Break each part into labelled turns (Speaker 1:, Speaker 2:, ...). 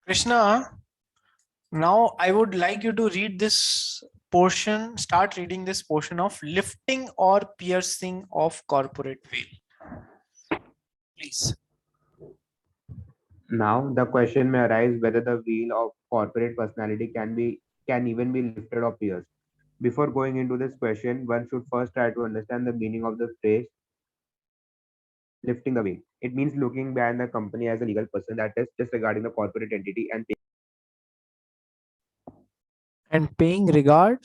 Speaker 1: Krishna, now I would like you to read this portion, start reading this portion of lifting or piercing of corporate veil. Please.
Speaker 2: Now, the question may arise whether the wheel of corporate personality can even be lifted or pierced. Before going into this question, one should first try to understand the meaning of the phrase lifting the veil. It means looking behind the company as a legal person, that is disregarding the corporate entity
Speaker 1: And paying regard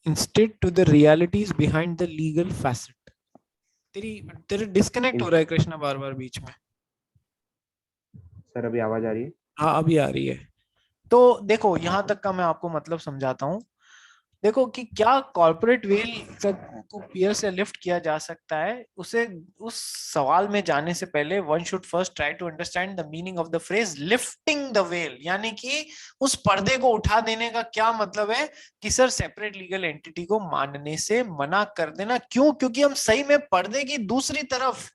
Speaker 1: instead to the realities behind the legal facet. तेरी तेरे disconnect हो
Speaker 2: in,
Speaker 1: रहा है कृष्णा बार बार बीच में.
Speaker 2: Sir अभी आवाज आ रही है?
Speaker 1: हाँ अभी आ रही है. तो देखो यहां तक का मैं आपको मतलब समझाता हूं. देखो कि क्या कॉर्पोरेट वेल को पियर से लिफ्ट किया जा सकता है, उसे उस सवाल में जाने से पहले one should first try to understand the meaning of the phrase lifting the veil. यानी कि उस पर्दे को उठा देने का क्या मतलब है कि सर सेपरेट लीगल एंटिटी को मानने से मना कर देना. क्यों? क्योंकि हम सही में पर्दे की दूसरी तरफ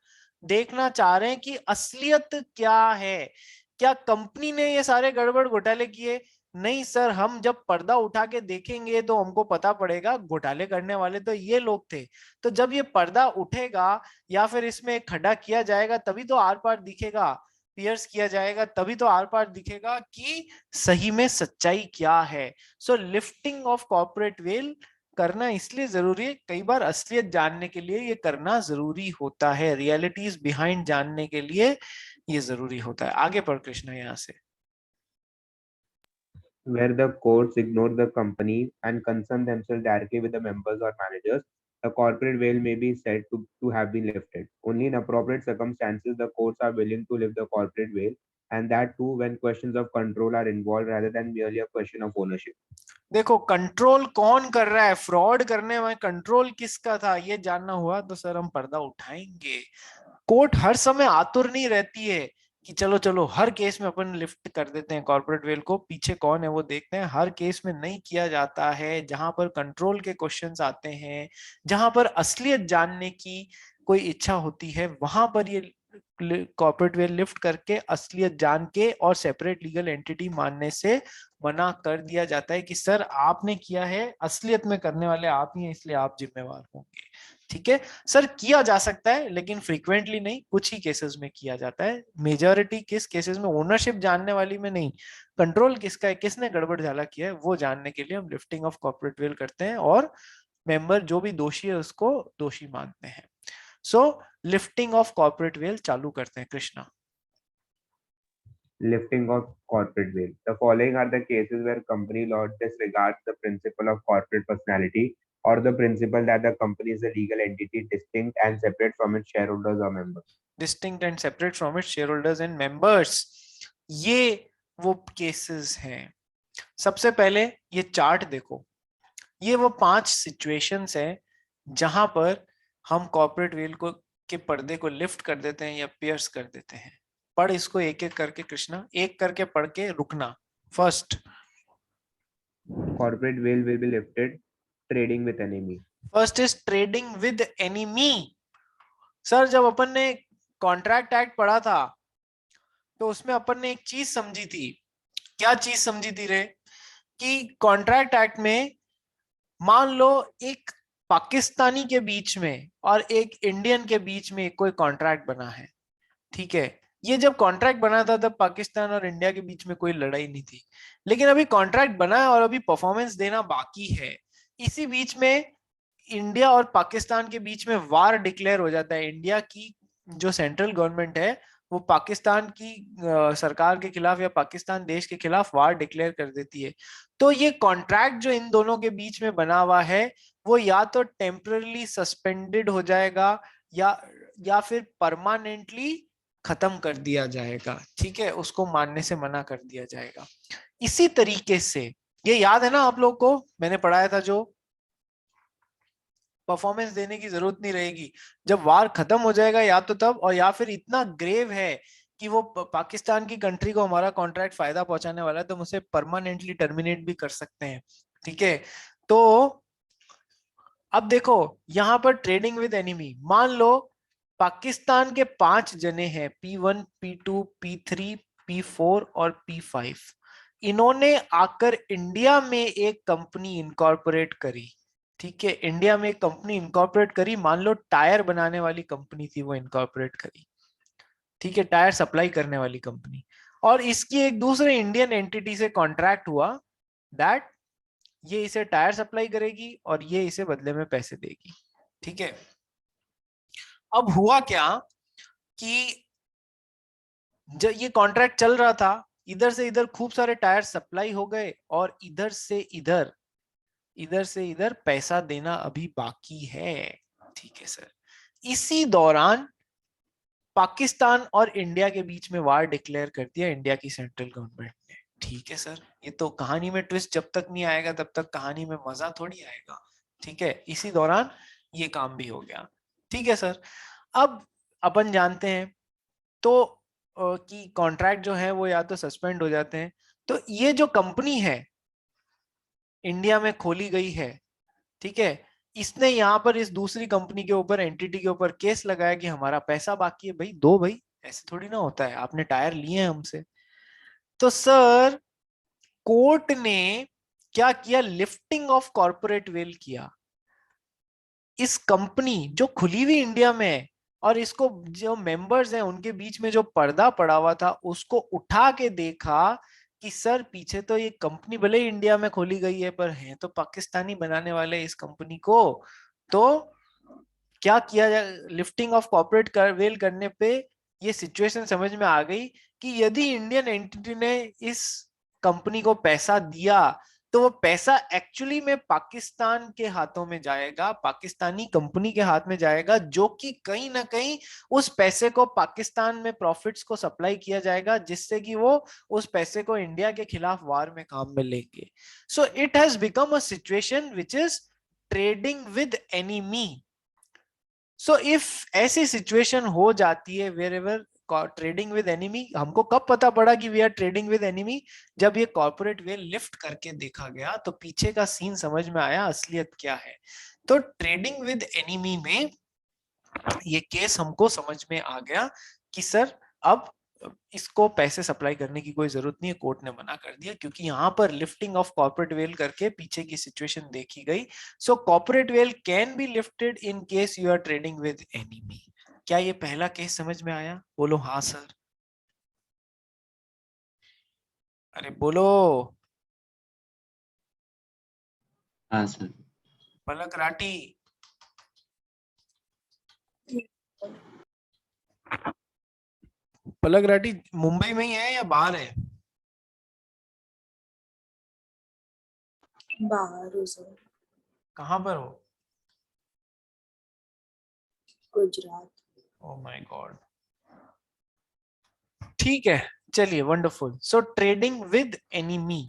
Speaker 1: देखना चाह रहे हैं कि असलियत क्या है. क्या कंपनी ने ये सारे गड़बड़ घोटाले किए? नहीं सर, हम जब पर्दा उठा के देखेंगे तो हमको पता पड़ेगा घोटाले करने वाले तो ये लोग थे. तो जब ये पर्दा उठेगा या फिर इसमें खड्डा किया जाएगा तभी तो आर पार दिखेगा, पियर्स किया जाएगा तभी तो आर पार दिखेगा कि सही में सच्चाई क्या है. सो लिफ्टिंग ऑफ कॉर्पोरेट वेल करना इसलिए जरूरी है, कई बार असलियत जानने के लिए ये करना जरूरी होता है, रियलिटीज बिहाइंड जानने के लिए ये जरूरी होता है. आगे पढ़ कृष्णा यहाँ से.
Speaker 2: where the courts ignore the company and concern themselves directly with the members or managers, the corporate veil may be said to have been lifted. Only in appropriate circumstances, the courts are willing to lift the corporate veil, and that too when questions of control are involved rather than merely a question of ownership.
Speaker 1: देखो control कौन कर रहा है, fraud करने में control किसका था ये जानना हुआ तो सर हम पर्दा उठाएंगे. कोर्ट हर समय आतुर नहीं रहती है कि चलो चलो हर केस में अपन लिफ्ट कर देते हैं कॉर्पोरेट वेल को, पीछे कौन है वो देखते हैं. हर केस में नहीं किया जाता है. जहां पर कंट्रोल के क्वेश्चंस आते हैं, जहां पर असलियत जानने की कोई इच्छा होती है, वहां पर ये कॉर्पोरेट वेल लिफ्ट करके असलियत जान के और सेपरेट लीगल एंटिटी मानने से मना कर दिया जाता है कि सर आपने किया है, असलियत में करने वाले आप ही हैं, इसलिए आप जिम्मेवार होंगे. ठीक है सर, किया जा सकता है लेकिन फ्रीक्वेंटली नहीं, कुछ ही केसेस में किया जाता है. मेजॉरिटी किस केसेस में, ओनरशिप जानने वाली में नहीं, कंट्रोल किसका है, किसने गड़बड़ झाला किया है वो जानने के लिए हम लिफ्टिंग ऑफ कॉर्पोरेट वेल करते हैं और मेंबर जो भी दोषी है उसको दोषी मानते हैं. सो लिफ्टिंग ऑफ कॉर्पोरेट वेल चालू करते हैं Krishna.
Speaker 2: Lifting of corporate veil. The following are the cases where company law disregards the principle of corporate personality or the principle that the company is a legal entity distinct and separate from its shareholders or members.
Speaker 1: Distinct and separate from its shareholders and members, ये वो cases हैं. सबसे पहले ये chart देखो, ये वो 5 situations हैं जहां पर हम कॉर्पोरेट वेल को के पर्दे को लिफ्ट कर देते हैं या पियर्स कर देते हैं. पढ़ इसको एक एक करके कृष्णा, एक करके पढ़ के रुकना. First,
Speaker 2: Corporate veil will be lifted. Trading with enemy.
Speaker 1: First is trading with enemy. Sir जब अपन ने कॉन्ट्रैक्ट एक्ट पढ़ा था तो उसमें अपन ने एक चीज समझी थी. क्या चीज समझी थी रे? कि कॉन्ट्रैक्ट एक्ट में मान लो एक पाकिस्तानी के बीच में और एक इंडियन के बीच में कोई कॉन्ट्रैक्ट बना है. ठीक है, ये जब कॉन्ट्रैक्ट बना था तब पाकिस्तान और इंडिया के बीच में कोई लड़ाई नहीं थी. लेकिन अभी कॉन्ट्रैक्ट बना है और अभी परफॉर्मेंस देना बाकी है. इसी बीच में इंडिया और पाकिस्तान के बीच में वार डिक्लेयर हो जाता है. इंडिया की जो सेंट्रल गवर्नमेंट है वो पाकिस्तान की सरकार के खिलाफ या पाकिस्तान देश के खिलाफ वार डिक्लेयर कर देती है. तो ये कॉन्ट्रैक्ट जो इन दोनों के बीच में बना हुआ है वो या तो टेम्पररी सस्पेंडेड हो जाएगा या फिर परमानेंटली खत्म कर दिया जाएगा. ठीक है, उसको मानने से मना कर दिया जाएगा. इसी तरीके से ये याद है ना आप लोग को, मैंने पढ़ाया था जो परफॉर्मेंस देने की जरूरत नहीं रहेगी, जब वार खत्म हो जाएगा या तो तब, और या फिर इतना ग्रेव है कि वो पाकिस्तान की कंट्री को हमारा कॉन्ट्रैक्ट फायदा पहुंचाने वाला है तो हम उसे परमानेंटली टर्मिनेट भी कर सकते हैं. ठीक है, तो अब देखो यहां पर ट्रेडिंग विद एनिमी, मान लो पाकिस्तान के 5 जने हैं, P1 P2 P3 P4 और P5. इन्होंने आकर इंडिया में एक कंपनी इनकॉर्पोरेट करी। ठीक है, इंडिया में एक कंपनी इनकॉर्पोरेट करी, मान लो टायर बनाने वाली कंपनी थी वो इनकॉर्पोरेट करी। ठीक है, टायर सप्लाई करने वाली कंपनी, और इसकी एक दूसरे इंडियन एंटिटी से कॉन्ट्रैक्ट हुआ दैट ये इसे टायर सप्लाई करेगी और ये इसे बदले में पैसे देगी। ठीक है, अब हुआ क्या कि जब ये कॉन्ट्रैक्ट चल रहा था, इधर से इधर खूब सारे टायर सप्लाई हो गए और इधर से इधर पैसा देना अभी बाकी है। ठीक है सर, इसी दौरान पाकिस्तान और इंडिया के बीच में वार डिक्लेयर कर दिया इंडिया की सेंट्रल गवर्नमेंट ने। ठीक है सर, ये तो कहानी में ट्विस्ट जब तक नहीं आएगा तब तक कहानी में मजा थोड़ी आएगा। ठीक है, इसी दौरान ये काम भी हो गया। ठीक है सर, अब अपन जानते हैं तो कि कॉन्ट्रैक्ट जो है वो या तो सस्पेंड हो जाते हैं। तो ये जो कंपनी है इंडिया में खोली गई है, ठीक है, इसने यहाँ पर इस दूसरी कंपनी के ऊपर, एंटिटी के ऊपर केस लगाया कि हमारा पैसा बाकी है। भाई दो भाई, ऐसे थोड़ी ना होता है, आपने टायर लिए हैं हमसे। तो सर कोर्ट ने क्या किया, लिफ्टिंग ऑफ कॉर्पोरेट वेल किया। इस कंपनी जो खुली हुई इंडिया में है और इसको जो मेंबर्स हैं उनके बीच में जो पर्दा पड़ा हुआ था उसको उठा के देखा कि सर पीछे तो ये कंपनी भले ही इंडिया में खोली गई है पर है तो पाकिस्तानी बनाने वाले इस कंपनी को। तो क्या किया जाए, लिफ्टिंग ऑफ कॉर्पोरेट वेल करने पे ये सिचुएशन समझ में आ गई कि यदि इंडियन एंटिटी ने इस कंपनी को पैसा दिया तो वो पैसा एक्चुअली में पाकिस्तान के हाथों में जाएगा, पाकिस्तानी कंपनी के हाथ में जाएगा, जो कि कहीं ना कहीं उस पैसे को पाकिस्तान में प्रॉफिट्स को सप्लाई किया जाएगा जिससे कि वो उस पैसे को इंडिया के खिलाफ वार में काम में लेंगे। So it has become a situation which is trading with enemy. So if ऐसी सिचुएशन हो जाती है wherever trading with enemy, हमको कब पता पड़ा कि we are trading with enemy, जब ये कॉर्पोरेट वेल लिफ्ट करके देखा गया तो पीछे का सीन समझ में आया, असलियत क्या है। तो ट्रेडिंग विद एनिमी में ये केस हमको समझ में आ गया कि सर अब इसको पैसे सप्लाई करने की कोई जरूरत नहीं है, कोर्ट ने मना कर दिया क्योंकि यहाँ पर लिफ्टिंग ऑफ कॉर्पोरेट वेल करके पीछे की सिचुएशन देखी गई। So corporate veil can be lifted in case you are trading with enemy. क्या ये पहला केस समझ में आया? बोलो हाँ सर, अरे बोलो।
Speaker 3: हाँ सर।
Speaker 1: पलक राठी, पलक राठी मुंबई में ही है या बाहर है?
Speaker 4: बाहर हो सर।
Speaker 1: कहाँ पर हो?
Speaker 4: गुजरात।
Speaker 1: ओह माय गॉड, ठीक है, चलिए wonderful. So trading with enemy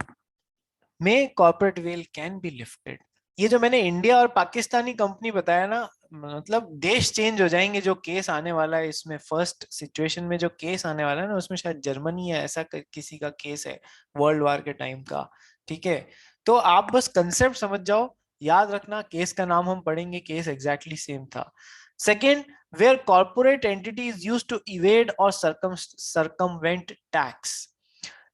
Speaker 1: में corporate veil can be lifted. ये जो मैंने इंडिया और पाकिस्तानी कंपनी बताया ना, मतलब देश चेंज हो जाएंगे। जो केस आने वाला है इसमें, फर्स्ट सिचुएशन में जो केस आने वाला है ना उसमें शायद जर्मनी या ऐसा किसी का केस है वर्ल्ड वार के टाइम का। ठीक है, तो आप बस कंसेप्ट समझ जाओ, याद रखना केस का नाम हम पढ़ेंगे, केस एग्जैक्टली सेम था। Second, where corporate entity is used to evade or circumvent tax.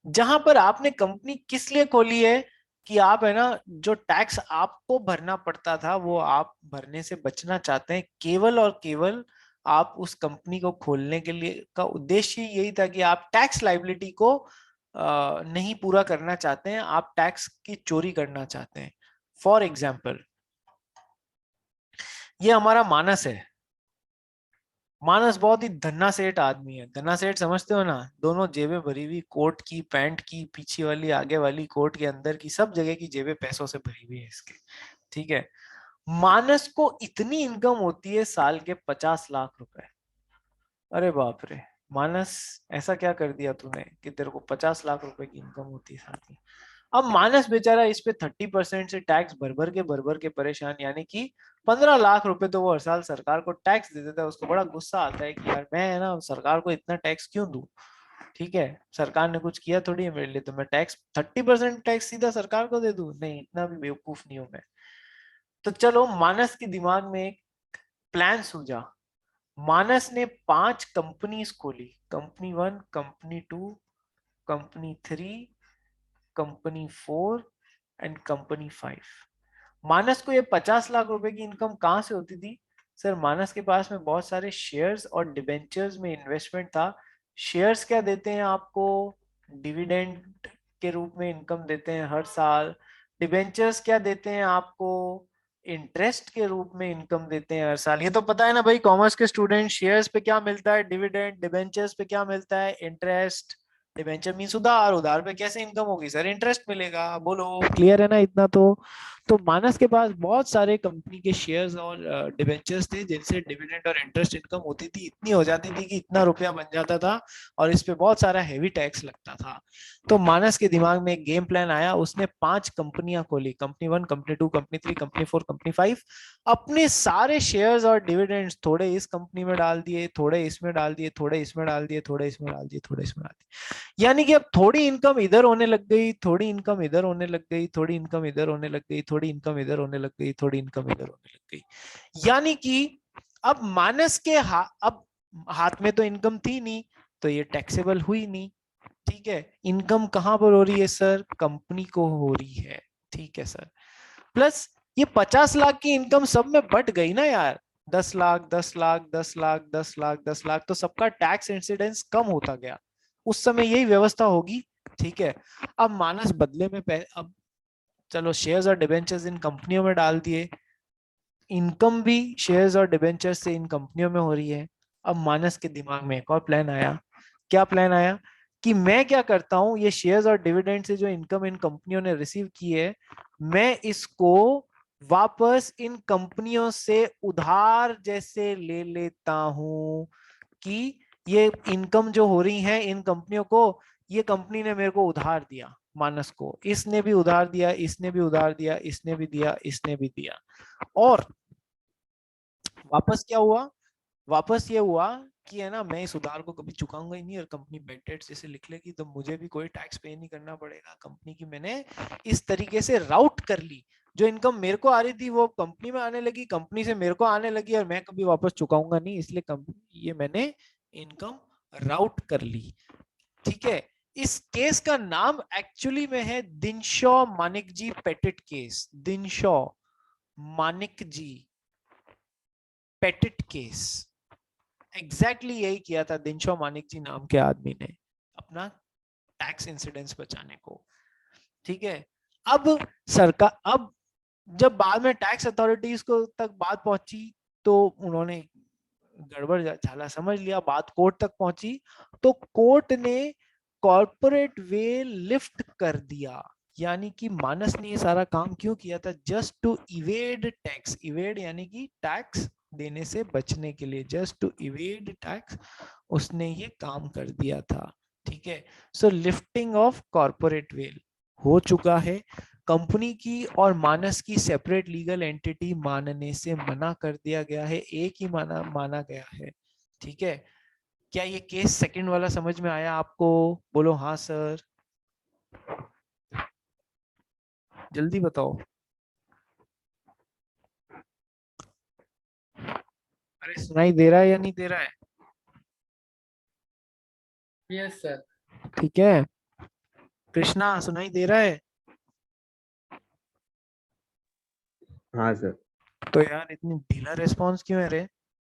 Speaker 1: जहां पर आपने कंपनी किस लिए खोली है कि आप है ना जो टैक्स आपको भरना पड़ता था वो आप भरने से बचना चाहते हैं, केवल और केवल आप उस कंपनी को खोलने के लिए का उद्देश्य यही था कि आप टैक्स लाइबिलिटी को नहीं पूरा करना चाहते हैं, आप टैक्स की चोरी करना चाहते हैं। फॉर एग्जाम्पल, ये हमारा मानस है। मानस बहुत ही धन्ना सेठ आदमी है। धन्ना सेठ समझते हो ना, दोनों जेबें भरी हुई, कोट की, पैंट की, पीछे वाली, आगे वाली, कोट के अंदर की, सब जगह की जेबें पैसों से भरी हुई है इसके। ठीक है, मानस को इतनी इनकम होती है साल के 50 लाख रुपए। अरे बाप रे, मानस ऐसा क्या कर दिया तूने कि तेरे को 50 लाख रुपए की इनकम होती है साल की? अब मानस बेचारा इस पे 30% से टैक्स भर भर के परेशान, यानी कि 15 लाख रुपए तो वो हर साल सरकार को टैक्स दे देता है। उसको बड़ा गुस्सा आता है कि यार मैं है ना सरकार को इतना टैक्स क्यों दूं। ठीक है, सरकार ने कुछ किया थोड़ी है मेरे लिए तो मैं टैक्स 30% टैक्स सीधा सरकार को दे दूं? नहीं, इतना भी बेवकूफ नहीं हूं मैं। तो चलो मानस के दिमाग में एक प्लान सूझा। मानस ने 5 कंपनीज खोली, company 1, company 2, company 3 company 4 and company 5। मानस को ये 50 लाख रुपए की इनकम कहां से होती थी? सर मानस के पास में बहुत सारे शेयर्स और डिबेंचर्स में इन्वेस्टमेंट था। शेयर्स क्या देते हैं आपको? डिविडेंड के रूप में इनकम देते हैं हर साल। डिबेंचर्स क्या देते हैं आपको? इंटरेस्ट के रूप में इनकम देते हैं हर साल। ये तो पता है ना भाई, कॉमर्स के स्टूडेंट, शेयर्स पे क्या मिलता है? डिविडेंड। डिबेंचर्स पे क्या मिलता है? इंटरेस्ट। डिबेंचर मींस उधार, उधार पे कैसे इनकम होगी सर? इंटरेस्ट मिलेगा। बोलो, क्लियर है ना इतना? तो मानस के पास बहुत सारे कंपनी के शेयर्स और डिबेंचर्स थे जिनसे डिविडेंड और इंटरेस्ट इनकम होती थी, इतनी हो जाती थी कि इतना रुपया बन जाता था और इस पे बहुत सारा हेवी टैक्स लगता था। तो मानस के दिमाग में एक गेम प्लान आया, उसने 5 कंपनियां खोली, company 1, company 2, company 3, company 4, company 5। अपने सारे शेयर्स और डिविडेंड्स थोड़े इस कंपनी में डाल दिए, थोड़े इसमें डाल दिए, थोड़े इसमें डाल दिए, थोड़े इसमें डाल दिए, थोड़े इसमें डाल दिए। यानी कि अब थोड़ी इनकम इधर होने लग गई, थोड़ी इनकम इधर होने लग गई, थोड़ी इनकम इधर होने लग गई, थोड़ी इनकम इधर होने लग गई, थोड़ी इनकम इधर होने लग गई। यानी कि अब मानस के अब हाथ में तो इनकम थी नहीं, तो ये टैक्सेबल हुई नहीं। ठीक है, इनकम कहां पर हो रही है सर? कंपनी को हो रही है। ठीक है सर। प्लस ये 50 लाख की इनकम सब में बट गई ना यार, 10 लाख, 10 लाख, 10 लाख, 10 लाख, 10 लाख, तो सबका टैक्स इंसिडेंस कम होता गया। उस समय यही व्यवस्था होगी। ठीक है, अब मानस बदले में अब चलो शेयर्स और डिबेंचर्स इन कंपनियों में डाल दिए, इनकम भी शेयर्स और डिबेंचर्स से इन कंपनियों में हो रही है। अब मानस के दिमाग में एक और प्लान आया। क्या प्लान आया? कि मैं क्या करता हूं, ये शेयर्स और डिविडेंड से जो इनकम इन कंपनियों ने रिसीव की है, मैं इसको वापस इन कंपनियों से उधार जैसे ले लेता हूं। कि ये इनकम जो हो रही है इन कंपनियों को, ये कंपनी ने मेरे को उधार दिया, मानस को, इसने भी उधार दिया, इसने भी उधार दिया, इसने भी दिया, इसने भी दिया। और वापस क्या हुआ? वापस ये हुआ कि है ना, मैं इस उधार को कभी चुकाऊंगा ही नहीं, और कंपनी बैड डेट्स जैसे लिख लेगी तो मुझे भी कोई टैक्स पे नहीं करना पड़ेगा। कंपनी की मैंने इस तरीके से राउट कर ली, जो इनकम मेरे को आ रही थी वो कंपनी में आने लगी, कंपनी से मेरे को आने लगी, और मैं कभी वापस चुकाऊंगा नहीं, इसलिए कंपनी ये मैंने इनकम राउट कर ली। ठीक है, इस केस का नाम एक्चुअली में है दिनशॉ मानिक जी पेटिट केस। दिनशॉ मानिक जी पेटिट केस। एग्जैक्टली यही किया था दिनशॉ मानिक जी नाम के आदमी ने, अपना टैक्स इंसिडेंस बचाने को। ठीक है, अब सरकार, अब जब बाद में टैक्स अथॉरिटीज को तक बात पहुंची तो उन्होंने गड़बड़ झाला समझ लिया, बात कोर्ट तक पहुंची, तो कोर्ट ने कॉर्पोरेट वे लिफ्ट कर दिया। यानी कि मानस ने ये सारा काम क्यों किया था? Just to evade tax. Evade यानी कि टैक्स देने से बचने के लिए, जस्ट टू इवेड टैक्स उसने ये काम कर दिया था। ठीक है, सो लिफ्टिंग ऑफ कॉर्पोरेट वेल हो चुका है। कंपनी की और मानस की सेपरेट लीगल एंटिटी मानने से मना कर दिया गया है, एक ही माना गया है। ठीक है, क्या ये केस सेकंड वाला समझ में आया आपको? बोलो हाँ सर, जल्दी बताओ। अरे सुनाई दे रहा है या नहीं दे रहा है?
Speaker 5: Yes sir.
Speaker 1: ठीक है, कृष्णा सुनाई दे रहा है?
Speaker 2: हाँ सर।
Speaker 1: तो यार इतनी ढीला रिस्पॉन्स क्यों है रे?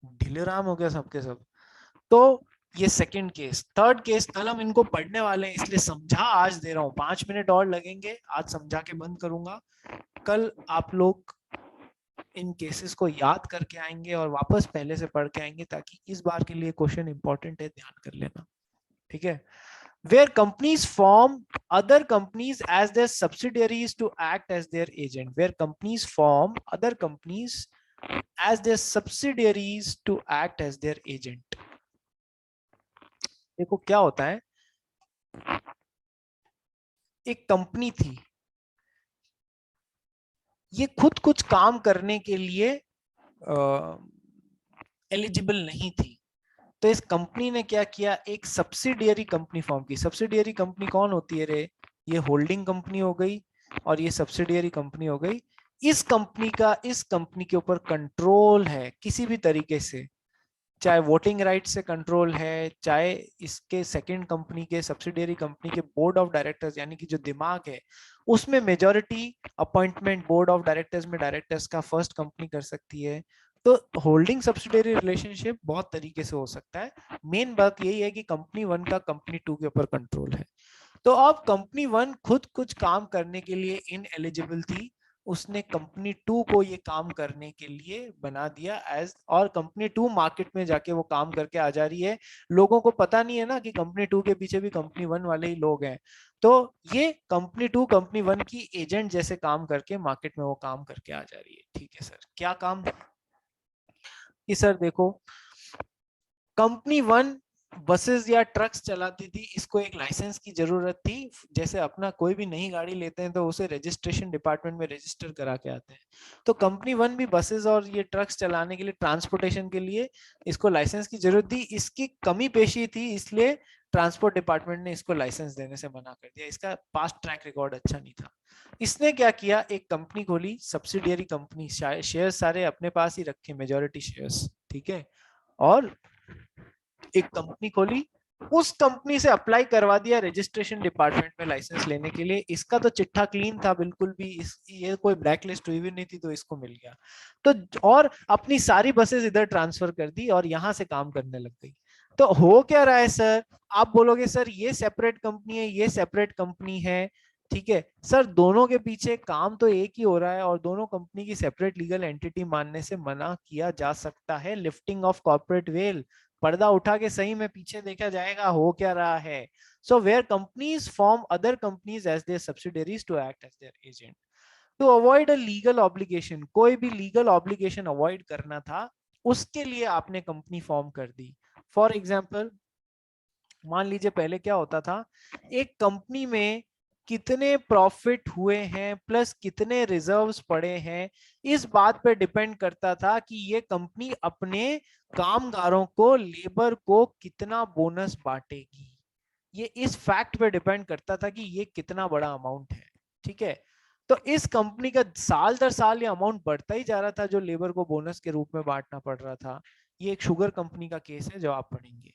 Speaker 1: ढीले राम हो गया सबके सब। तो ये सेकंड केस। थर्ड केस कल हम इनको पढ़ने वाले हैं, इसलिए समझा आज दे रहा हूँ, 5 मिनट और लगेंगे, आज समझा के बंद करूंगा। कल आप लोग इन केसेस को याद करके आएंगे और वापस पहले से पढ़ के आएंगे, ताकि इस बार के लिए क्वेश्चन इंपॉर्टेंट है, ध्यान कर लेना। ठीक है, where companies form other companies as their subsidiaries to act as their agent, where companies form other companies as their subsidiaries to act as their agent। देखो क्या होता है, एक कंपनी थी, ये खुद कुछ काम करने के लिए एलिजिबल नहीं थी, तो इस कंपनी ने क्या किया, एक सब्सिडियरी कंपनी फॉर्म की। सब्सिडियरी कंपनी कौन होती है रे? ये होल्डिंग कंपनी हो गई और ये सब्सिडियरी कंपनी हो गई। इस कंपनी का इस कंपनी के ऊपर कंट्रोल है किसी भी तरीके से, चाहे वोटिंग राइट से कंट्रोल है, चाहे इसके सेकंड कंपनी के सब्सिडियरी कंपनी के बोर्ड ऑफ डायरेक्टर्स यानी कि जो दिमाग है उसमें majority appointment board of directors में डायरेक्टर्स का फर्स्ट कंपनी कर सकती है। तो होल्डिंग सब्सिडियरी रिलेशनशिप बहुत तरीके से हो सकता है। मेन बात यही है कि कंपनी 1 का कंपनी 2 के ऊपर कंट्रोल है। तो अब कंपनी 1 खुद कुछ काम करने के लिए इन एलिजिबल थी, उसने कंपनी 2 को ये काम करने के लिए बना दिया एज, और कंपनी 2 मार्केट में जाके वो काम करके आ जा रही है। लोगों को पता नहीं है ना कि कंपनी 2 के पीछे भी कंपनी 1 वाले ही लोग हैं। तो ये कंपनी 2 कंपनी 1 की एजेंट जैसे काम करके मार्केट में वो काम करके आ जा रही है। ठीक है सर, क्या काम कि सर देखो, कंपनी 1 बसेस या ट्रक्स चलाती थी, इसको एक लाइसेंस की जरूरत थी। जैसे अपना कोई भी नई गाड़ी लेते हैं तो उसे रजिस्ट्रेशन डिपार्टमेंट में रजिस्टर करा के आते हैं। तो कंपनी 1 भी बसेस और ये ट्रक्स चलाने के लिए, ट्रांसपोर्टेशन के लिए इसको लाइसेंस की जरूरत थी। इसकी कमी पेशी थी, इसलिए ट्रांसपोर्ट डिपार्टमेंट ने इसको लाइसेंस देने से मना कर दिया। इसका पास्ट ट्रैक रिकॉर्ड अच्छा नहीं था। इसने क्या किया, एक कंपनी खोली, सब्सिडियरी कंपनी, शेयर सारे अपने पास ही रखे, मेजॉरिटी शेयर्स, ठीक है, और एक कंपनी खोली, उस कंपनी से अप्लाई करवा दिया रजिस्ट्रेशन डिपार्टमेंट में लाइसेंस लेने के लिए। इसका तो चिट्ठा क्लीन था बिल्कुल भी, ये कोई ब्लैक लिस्ट हुई भी नहीं थी, तो इसको मिल गया। तो और अपनी सारी बसेस इधर ट्रांसफर कर दी और यहां से काम करने लग गई। तो हो क्या रहा है सर, आप बोलोगे सर ये सेपरेट कंपनी है, ये सेपरेट कंपनी है, ठीक है सर, दोनों के पीछे काम तो एक ही हो रहा है और दोनों कंपनी की सेपरेट लीगल एंटिटी मानने से मना किया जा सकता है। लिफ्टिंग ऑफ कॉर्पोरेट वेल, पर्दा उठा के सही में पीछे देखा जाएगा हो क्या रहा है। So where companies form other companies as their subsidiaries to act as their agent to avoid a legal obligation, कोई भी लीगल ऑब्लिगेशन अवॉइड करना था उसके लिए आपने कंपनी फॉर्म कर दी। फॉर एग्जाम्पल, मान लीजिए पहले क्या होता था, एक कंपनी में कितने प्रॉफिट हुए हैं प्लस कितने रिजर्व्स पड़े हैं, इस बात पे डिपेंड करता था कि ये कंपनी अपने कामगारों को, लेबर को कितना बोनस बांटेगी। ये इस फैक्ट पे डिपेंड करता था कि ये कितना बड़ा अमाउंट है। ठीक है, तो इस कंपनी का साल दर साल ये अमाउंट बढ़ता ही जा रहा था जो लेबर को बोनस के रूप में बांटना पड़ रहा था। ये एक शुगर कंपनी का केस है जो आप पढ़ेंगे,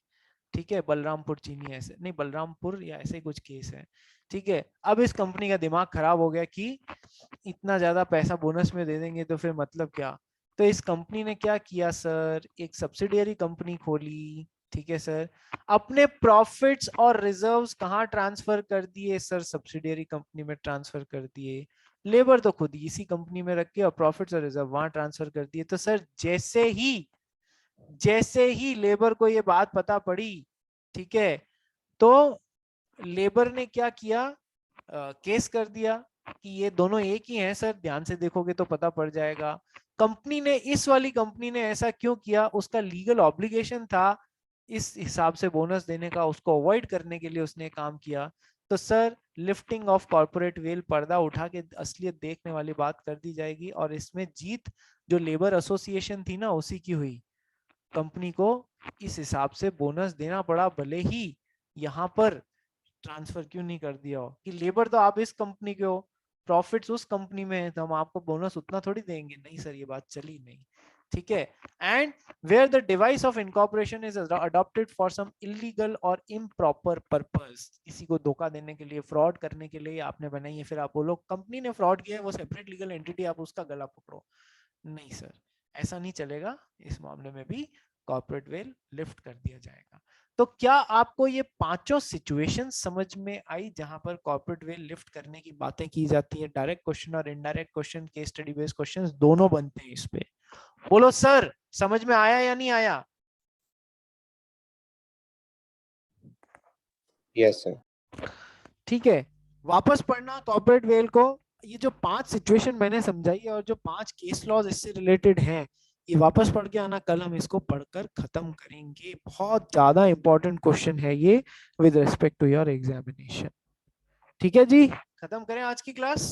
Speaker 1: ठीक है, बलरामपुर चीनी, ऐसे नहीं, बलरामपुर या ऐसे ही कुछ केस है। ठीक है, अब इस कंपनी का दिमाग खराब हो गया कि इतना ज्यादा पैसा बोनस में दे देंगे तो फिर मतलब क्या। तो इस कंपनी ने क्या किया सर, एक सब्सिडियरी कंपनी खोली। ठीक है सर, अपने प्रॉफिट्स और रिजर्व्स कहाँ ट्रांसफर कर दिए सर, सब्सिडियरी कंपनी में ट्रांसफर कर दिए। लेबर तो खुद ही इसी कंपनी में रख के और प्रॉफिट्स और रिजर्व वहां ट्रांसफर कर दिए। तो सर जैसे ही लेबर को ये बात पता पड़ी, ठीक है, तो लेबर ने क्या किया, केस कर दिया कि ये दोनों एक ही हैं सर, ध्यान से देखोगे तो पता पड़ जाएगा। कंपनी ने, इस वाली कंपनी ने ऐसा क्यों किया, उसका लीगल ऑब्लिगेशन था इस हिसाब से बोनस देने का, उसको अवॉइड करने के लिए उसने काम किया। तो sir lifting of corporate veil, पर्दा उठा के असलियत देखने वाली बात कर दी जाएगी और इसमें जीत जो लेबर एसोसिएशन थी ना उसी की हुई। कंपनी को इस हिसाब से बोनस देना पड़ा, भले ही यहाँ पर ट्रांसफर क्यों नहीं कर दिया हो कि लेबर तो आप इस कंपनी के हो, प्रॉफिट्स उस कंपनी में है, तो हम आपको बोनस उतना थोड़ी देंगे। नहीं सर, ये बात चली नहीं। ठीक है, and where the device of incorporation is adopted for some illegal or improper purpose, किसी को धोखा देने के लिए, फ्रॉड करने के लिए आपने बनाई है, फिर आप बोलो कंपनी ने फ्रॉड किया है, वो सेपरेट लीगल एंटिटी, आप उसका गला पकड़ो। नहीं सर, ऐसा नहीं चलेगा, इस मामले में भी कॉर्पोरेट वेल लिफ्ट कर दिया जाएगा। तो क्या आपको ये पांचों सिचुएशन समझ में आई जहां पर कॉर्पोरेट वेल लिफ्ट करने की बातें की जाती है? डायरेक्ट क्वेश्चन और indirect question, case study based questions दोनों बनते हैं इस पे। बोलो सर, समझ में आया या नहीं आया?
Speaker 2: Yes sir.
Speaker 1: ठीक है, वापस पढ़ना कॉर्पोरेट वेल को। ये जो 5 सिचुएशन मैंने समझाई और जो 5 केस लॉज इससे रिलेटेड हैं, ये वापस पढ़ के आना, कल हम इसको पढ़कर खत्म करेंगे। बहुत ज्यादा इंपॉर्टेंट क्वेश्चन है ये with respect to your examination. ठीक है जी, खत्म करें आज की क्लास।